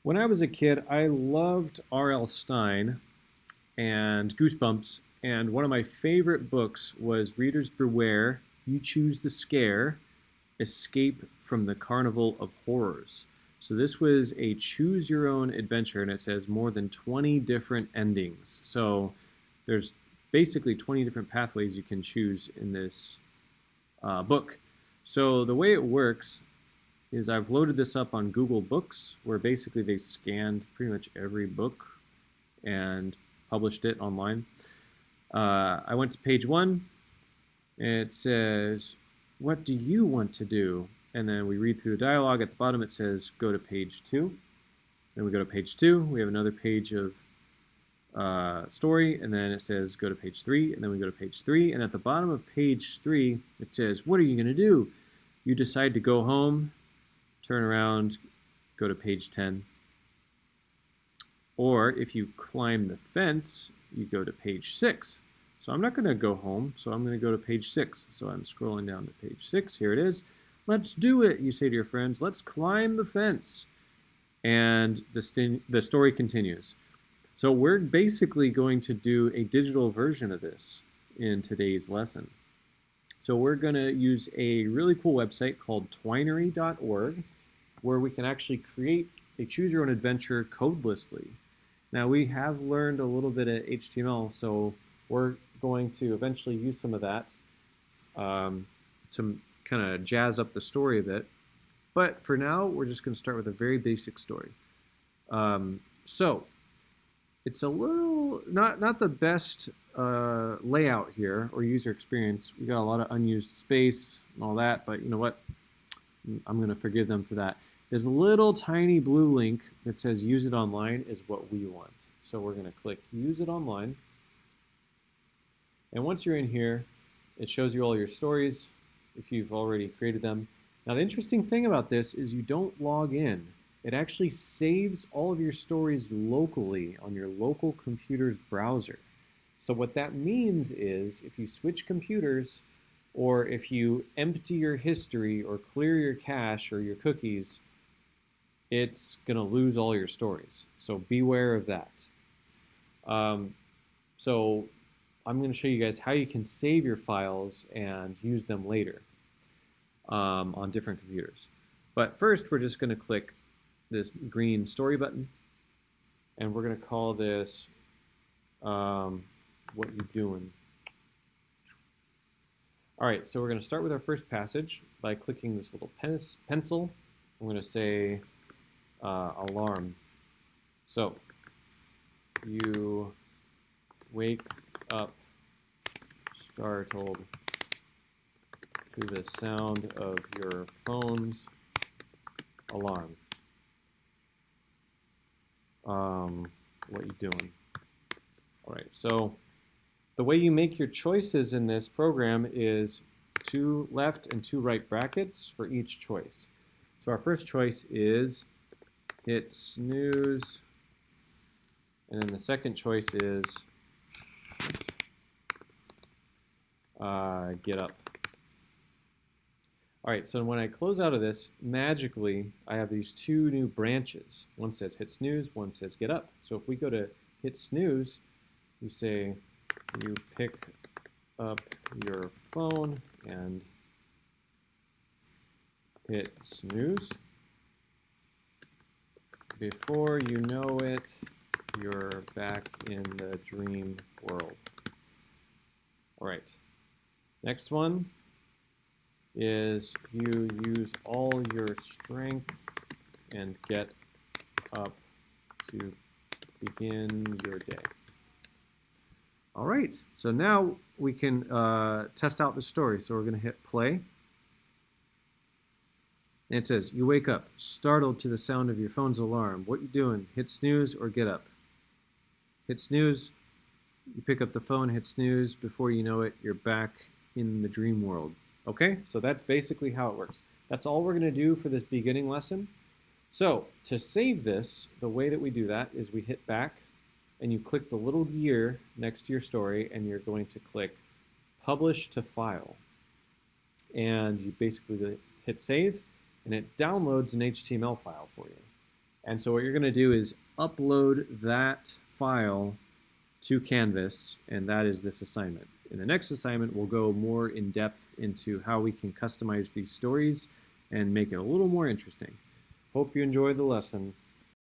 When I was a kid, I loved R.L. Stine and Goosebumps, and one of my favorite books was Readers Beware, You Choose the Scare, Escape from the Carnival of Horrors. So this was a choose your own adventure, and it says more than 20 different endings. So there's basically 20 different pathways you can choose in this book. So the way it works is I've loaded this up on Google Books, where basically they scanned pretty much every book and published it online. I went to page one, and it says, what do you want to do? And then we read through the dialogue. At the bottom, it says, go to page two. Then we go to page two. We have another page of story, and then it says, go to page three. And then we go to page three. And at the bottom of page three, it says, what are you going to do? You decide to go home, turn around, go to page 10. Or if you climb the fence, you go to page 6. So I'm not going to go home, so I'm going to go to page 6. So I'm scrolling down to page 6. Here it is. Let's do it, you say to your friends. Let's climb the fence. And the story continues. So we're basically going to do a digital version of this in today's lesson. So we're going to use a really cool website called Twinery.org, where we can actually create a choose your own adventure codelessly. Now we have learned a little bit of HTML, so we're going to eventually use some of that to kind of jazz up the story a bit. But for now, we're just going to start with a very basic story. So it's a little, not the best layout here or user experience. We got a lot of unused space and all that, but you know what? I'm going to forgive them for that. There's a little tiny blue link that says use it online is what we want. So we're going to click use it online. And once you're in here, it shows you all your stories if you've already created them. Now the interesting thing about this is you don't log in. It actually saves all of your stories locally on your local computer's browser. So what that means is if you switch computers, or if you empty your history or clear your cache or your cookies, it's going to lose all your stories. So beware of that. So I'm going to show you guys how you can save your files and use them later on different computers. But first, we're just going to click this green story button, and we're going to call this what you doing. All right, so we're going to start with our first passage by clicking this little pencil. I'm going to say alarm. So you wake up startled to the sound of your phone's alarm. What you doing? All right, so the way you make your choices in this program is 2 left and 2 right brackets for each choice. So our first choice is hit snooze, and then the second choice is get up. All right, so when I close out of this, magically, I have these 2 new branches. One says hit snooze, one says get up. So if we go to hit snooze, you say you pick up your phone and hit snooze. Before you know it, you're back in the dream world. All right, next one is you use all your strength and get up to begin your day. All right, so now we can test out the story. So we're going to hit play. And it says, you wake up, startled to the sound of your phone's alarm. What you doing? Hit snooze or get up? Hit snooze. You pick up the phone, hit snooze. Before you know it, you're back in the dream world. Okay, so that's basically how it works. That's all we're going to do for this beginning lesson. So to save this, the way that we do that is we hit back, and you click the little gear next to your story, and you're going to click Publish to File. And you basically hit Save, and it downloads an HTML file for you. And so what you're going to do is upload that file to Canvas, and that is this assignment. In the next assignment, we'll go more in depth into how we can customize these stories and make it a little more interesting. Hope you enjoyed the lesson.